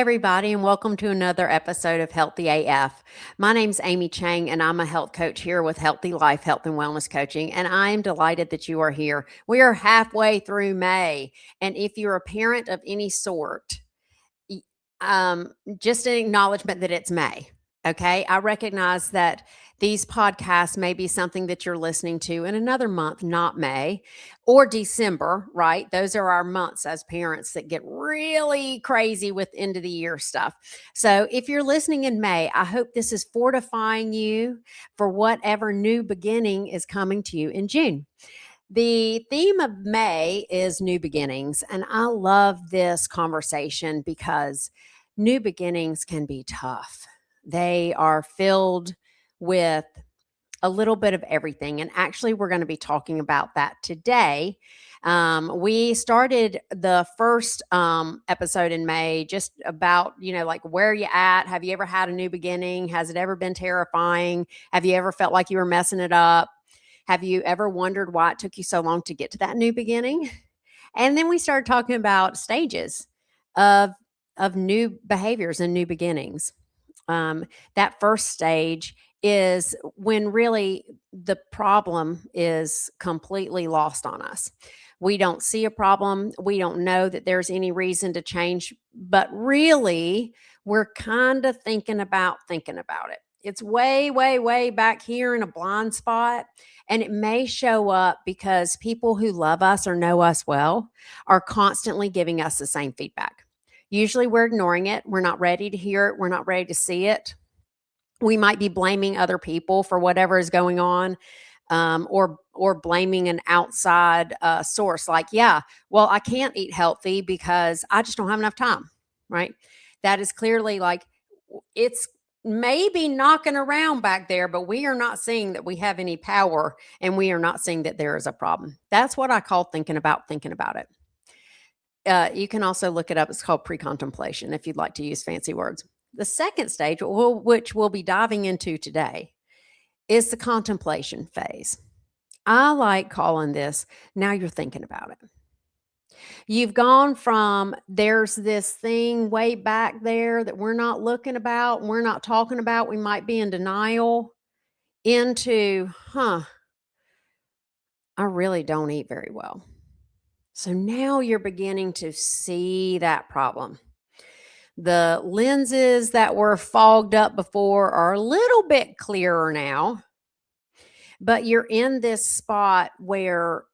everybody, and welcome to another episode of Healthy AF. My name's Amy Chang, and I'm a health coach here with Healthy Life Health and Wellness Coaching. And I am delighted that you are here. We are halfway through May, and if you're a parent of any sort, just an acknowledgement that it's May. Okay. I recognize that these podcasts may be something that you're listening to in another month, not May or December, right? Those are our months as parents that get really crazy with end of the year stuff. So if you're listening in May, I hope this is fortifying you for whatever new beginning is coming to you in June. The theme of May is new beginnings. And I love this conversation because new beginnings can be tough. They are filled with a little bit of everything. And actually, we're going to be talking about that today. We started the first episode in May just about, like where are you at? Have you ever had a new beginning? Has it ever been terrifying? Have you ever felt like you were messing it up? Have you ever wondered why it took you so long to get to that new beginning? And then we started talking about stages of new behaviors and new beginnings. That first stage is when really the problem is completely lost on us. We don't see a problem. We don't know that there's any reason to change, but really we're kind of thinking about it. It's way, way, way back here in a blind spot. And it may show up because people who love us or know us well are constantly giving us the same feedback. Usually we're ignoring it. We're not ready to hear it. We're not ready to see it. We might be blaming other people for whatever is going on, or blaming an outside source. Like, yeah, well, I can't eat healthy because I just don't have enough time. Right? That is clearly like it's maybe knocking around back there, but we are not seeing that we have any power, and we are not seeing that there is a problem. That's what I call thinking about it. You can also look it up. It's called pre-contemplation if you'd like to use fancy words. The second stage, which we'll be diving into today, is the contemplation phase. I like calling this, now you're thinking about it. You've gone from there's this thing way back there that we're not looking about, we're not talking about, we might be in denial, into, I really don't eat very well. So now you're beginning to see that problem. The lenses that were fogged up before are a little bit clearer now, but you're in this spot where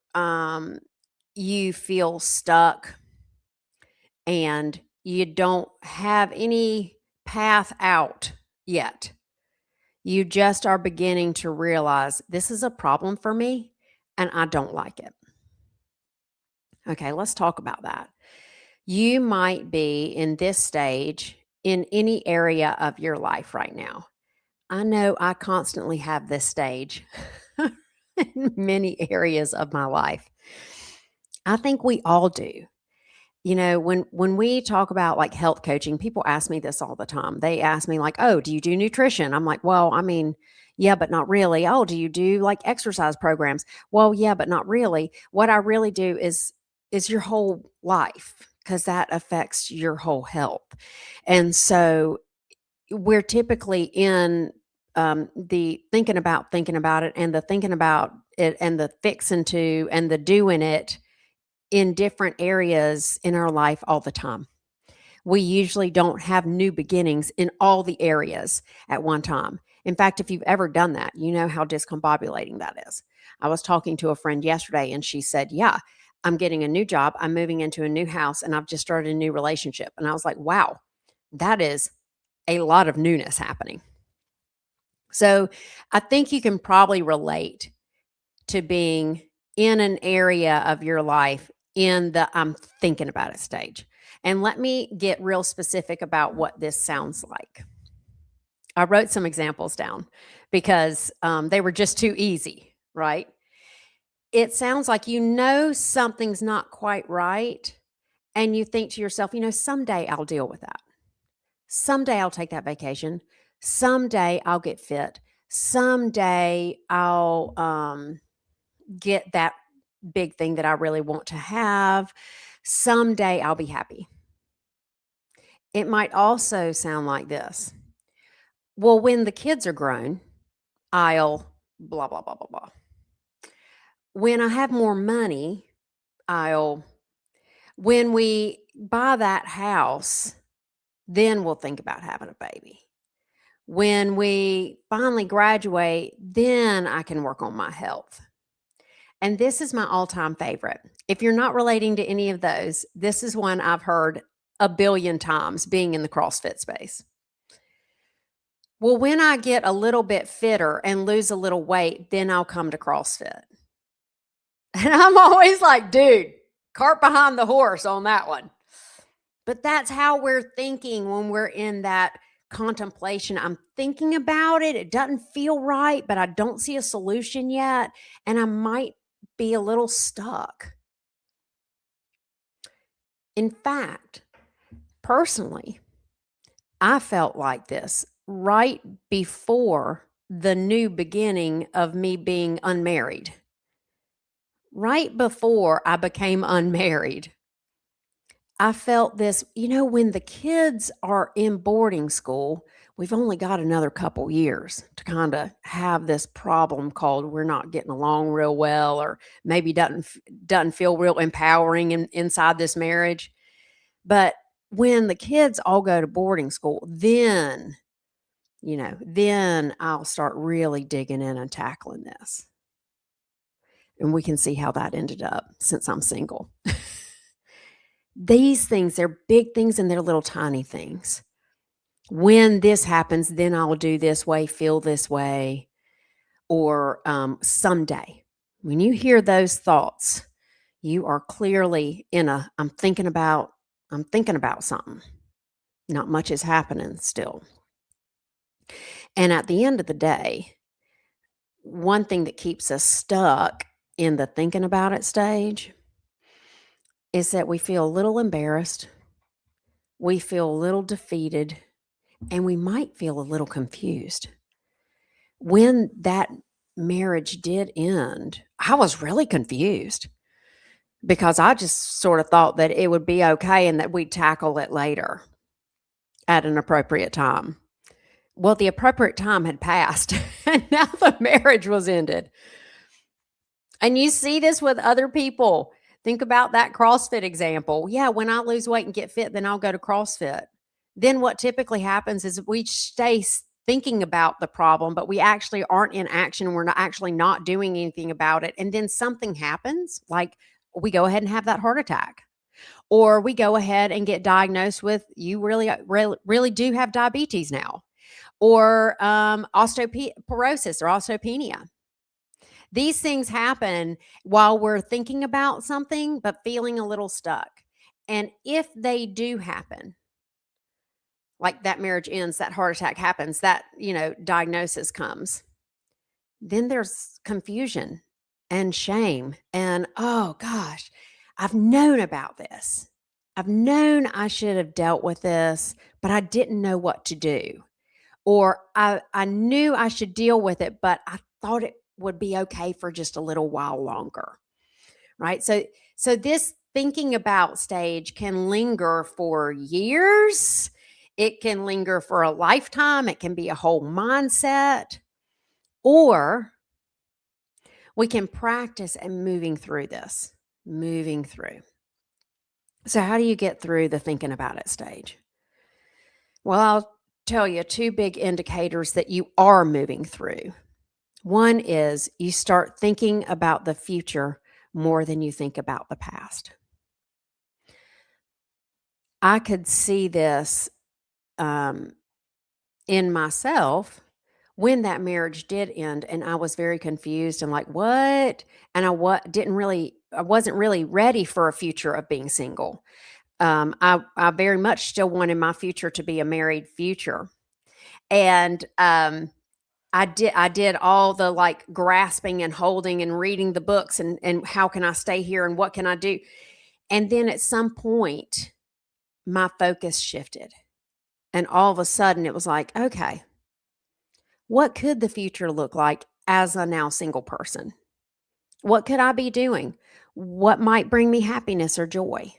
you feel stuck and you don't have any path out yet. You just are beginning to realize this is a problem for me and I don't like it. Okay, let's talk about that. You might be in this stage in any area of your life right now. I know I constantly have this stage in many areas of my life. I think we all do. When we talk about like health coaching, people ask me this all the time. They ask me like, "Oh, do you do nutrition?" I'm like, "Well, I mean, yeah, but not really." "Oh, do you do like exercise programs?" "Well, yeah, but not really." What I really do is your whole life, because that affects your whole health. And so we're typically in the thinking about it, and the thinking about it, and the fixing to, and the doing it in different areas in our life all the time. We usually don't have new beginnings in all the areas at one time. In fact, if you've ever done that, you know how discombobulating that is. I was talking to a friend yesterday and she said, "Yeah, I'm getting a new job. I'm moving into a new house and I've just started a new relationship." And I was like, wow, that is a lot of newness happening. So I think you can probably relate to being in an area of your life in the I'm thinking about it stage. And let me get real specific about what this sounds like. I wrote some examples down because they were just too easy, right? It sounds like something's not quite right. And you think to yourself, someday I'll deal with that. Someday I'll take that vacation. Someday I'll get fit. Someday I'll get that big thing that I really want to have. Someday I'll be happy. It might also sound like this. Well, when the kids are grown, I'll blah, blah, blah, blah, blah. When I have more money, I'll, when we buy that house, then we'll think about having a baby. When we finally graduate, then I can work on my health. And this is my all time favorite. If you're not relating to any of those, this is one I've heard a billion times being in the CrossFit space. Well, when I get a little bit fitter and lose a little weight, then I'll come to CrossFit. And I'm always like, dude, cart behind the horse on that one. But that's how we're thinking when we're in that contemplation. I'm thinking about it. It doesn't feel right, but I don't see a solution yet. And I might be a little stuck. In fact, personally, I felt like this right before the new beginning of me being unmarried. Right before I became unmarried, I felt this, when the kids are in boarding school, we've only got another couple years to kind of have this problem called we're not getting along real well, or maybe doesn't feel real empowering inside this marriage. But when the kids all go to boarding school, then I'll start really digging in and tackling this. And we can see how that ended up since I'm single. These things, they're big things and they're little tiny things. When this happens, then I'll do this way, feel this way, or someday. When you hear those thoughts, you are clearly in I'm thinking about something. Not much is happening still. And at the end of the day, one thing that keeps us stuck in the thinking about it stage is that we feel a little embarrassed, we feel a little defeated, and we might feel a little confused. When that marriage did end, I was really confused because I just sort of thought that it would be okay and that we'd tackle it later at an appropriate time. Well, the appropriate time had passed and now the marriage was ended. And you see this with other people. Think about that CrossFit example. Yeah, when I lose weight and get fit, then I'll go to CrossFit. Then what typically happens is we stay thinking about the problem, but we actually aren't in action. We're not doing anything about it. And then something happens, like we go ahead and have that heart attack. Or we go ahead and get diagnosed with, you really do have diabetes now. Or osteoporosis or osteopenia. These things happen while we're thinking about something, but feeling a little stuck. And if they do happen, like that marriage ends, that heart attack happens, that, diagnosis comes, then there's confusion and shame. And, oh gosh, I've known about this. I've known I should have dealt with this, but I didn't know what to do. Or I knew I should deal with it, but I thought it would be okay for just a little while longer, right? So this thinking about stage can linger for years. It can linger for a lifetime. It can be a whole mindset. Or we can practice and moving through this, moving through. So how do you get through the thinking about it stage? Well, I'll tell you two big indicators that you are moving through. One is you start thinking about the future more than you think about the past. I could see this in myself when that marriage did end, and I was very confused and like, what? And I wasn't really ready for a future of being single. I very much still wanted my future to be a married future. And I did all the like grasping and holding and reading the books and how can I stay here and what can I do? And then at some point, my focus shifted. And all of a sudden it was like, okay, what could the future look like as a now single person? What could I be doing? What might bring me happiness or joy?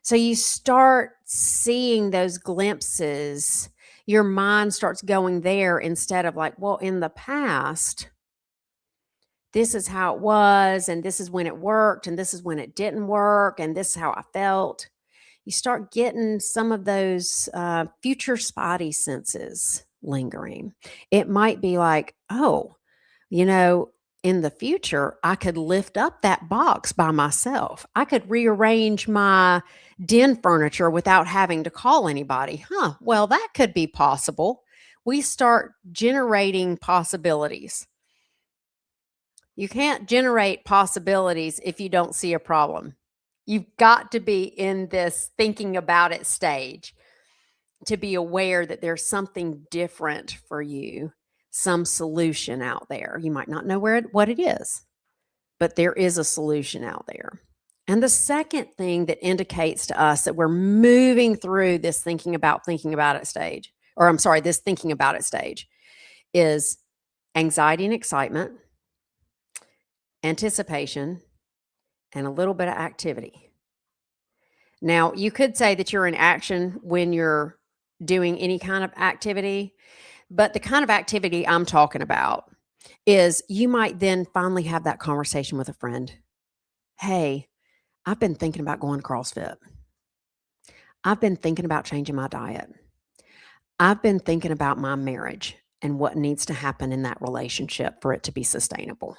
So you start seeing those glimpses. Your mind starts going there instead of like, well, in the past, this is how it was, and this is when it worked, and this is when it didn't work, and this is how I felt. You start getting some of those future spotty senses lingering. It might be like, oh, you know, in the future, I could lift up that box by myself. I could rearrange my den furniture without having to call anybody. Huh, well, that could be possible. We start generating possibilities. You can't generate possibilities if you don't see a problem. You've got to be in this thinking about it stage to be aware that there's something different for you, some solution out there. You might not know what it is, but there is a solution out there. And the second thing that indicates to us that we're moving through this thinking about it stage, or I'm sorry, this thinking about it stage, is anxiety and excitement, anticipation, and a little bit of activity. Now, you could say that you're in action when you're doing any kind of activity, but the kind of activity I'm talking about is you might then finally have that conversation with a friend. Hey, I've been thinking about going to CrossFit. I've been thinking about changing my diet. I've been thinking about my marriage and what needs to happen in that relationship for it to be sustainable.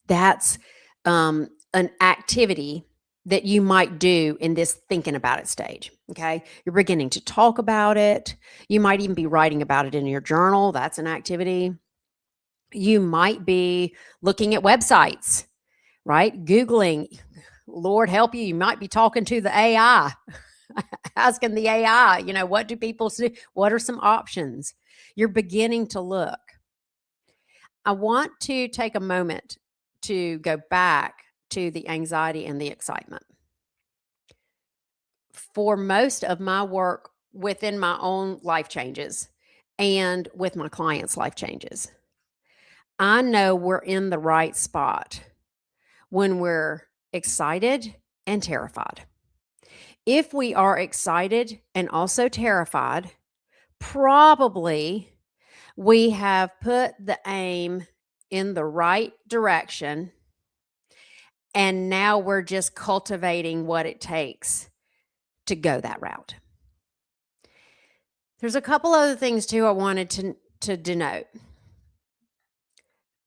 That's an activity that you might do in this thinking about it stage. Okay. You're beginning to talk about it. You might even be writing about it in your journal. That's an activity. You might be looking at websites, right? Googling, Lord help you. You might be talking to the AI, asking the AI, what do people see? What are some options? You're beginning to look. I want to take a moment to go back to the anxiety and the excitement. For most of my work within my own life changes and with my clients' life changes, I know we're in the right spot when we're excited and terrified. If we are excited and also terrified, probably we have put the aim in the right direction, and now we're just cultivating what it takes to go that route. There's a couple other things too I wanted to denote.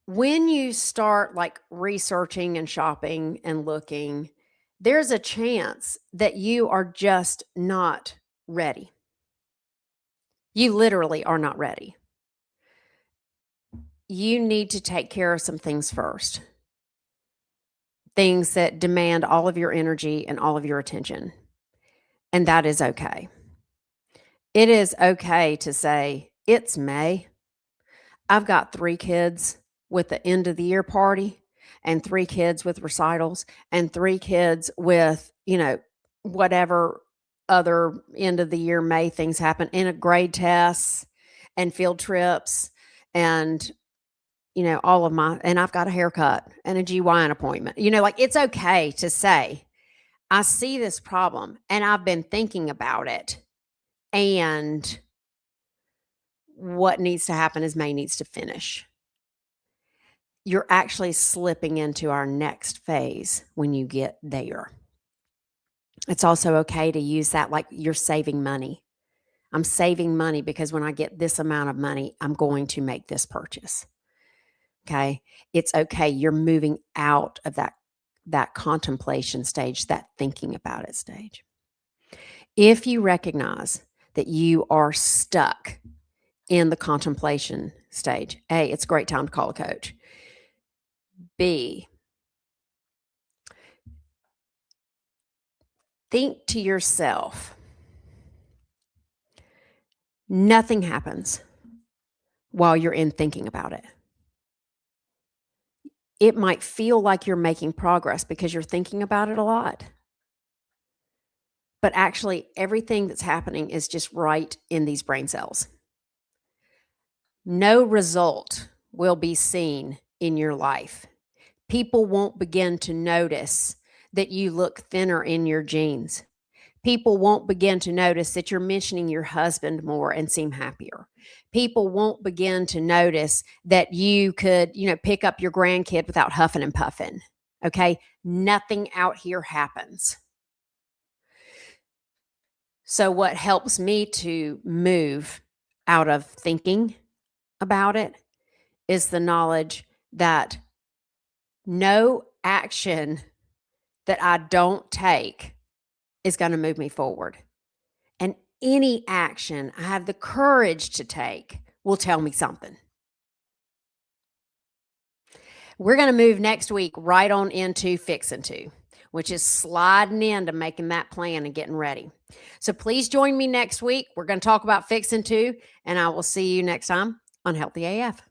When you start like researching and shopping and looking, there's a chance that you are just not ready. You literally are not ready. You need to take care of some things first. Things that demand all of your energy and all of your attention. And that is okay. It is okay to say, it's May. I've got 3 kids with the end of the year party, and 3 kids with recitals, and 3 kids with, whatever other end of the year May things happen, in grade tests and field trips and and I've got a haircut and a GYN appointment. Like, it's okay to say, I see this problem and I've been thinking about it, and what needs to happen is May needs to finish. You're actually slipping into our next phase when you get there. It's also okay to use that like you're saving money. I'm saving money because when I get this amount of money, I'm going to make this purchase. Okay. It's okay. You're moving out of that contemplation stage, that thinking about it stage. If you recognize that you are stuck in the contemplation stage, A, it's a great time to call a coach. B, think to yourself, nothing happens while you're in thinking about it. It might feel like you're making progress because you're thinking about it a lot. But actually, everything that's happening is just right in these brain cells. No result will be seen in your life. People won't begin to notice that you look thinner in your jeans. People won't begin to notice that you're mentioning your husband more and seem happier. People won't begin to notice that you could, pick up your grandkid without huffing and puffing. Okay. Nothing out here happens. So, what helps me to move out of thinking about it is the knowledge that no action that I don't take is going to move me forward. And any action I have the courage to take will tell me something. We're going to move next week right on into fixing to, which is sliding into making that plan and getting ready. So please join me next week. We're going to talk about fixing to, and I will see you next time on Healthy AF.